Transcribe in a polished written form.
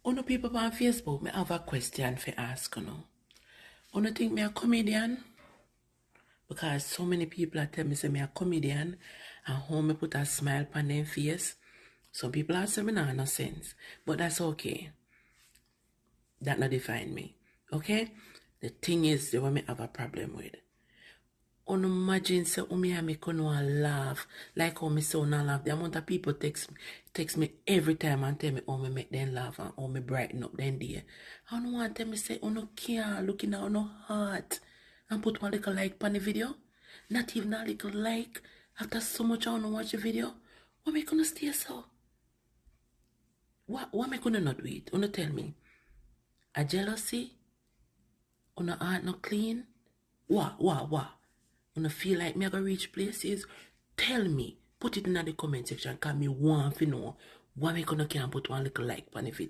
Uno people on Facebook, me have a question for ask, Uno think me a comedian? Because so many people are telling me say me a comedian and how me put a smile on their face. Some people are saying me nah no sense. But that's okay. That not define me. Okay? The thing is the one me have a problem with. Imagine say me and me can laugh like how me say laugh. The amount of people text me every time and tell me how me make them laugh and how me brighten up them day. I don't want to tell me say care looking at heart and put one little like on the video. Not even a little like after so much I wanna watch the video. What me gonna stay so? What me gonna not do it? Tell me. A jealousy? Heart not clean? What? Feel like me I gonna reach places? Tell me. Put it in the comment section because me want to know why me can't put one little like on the video.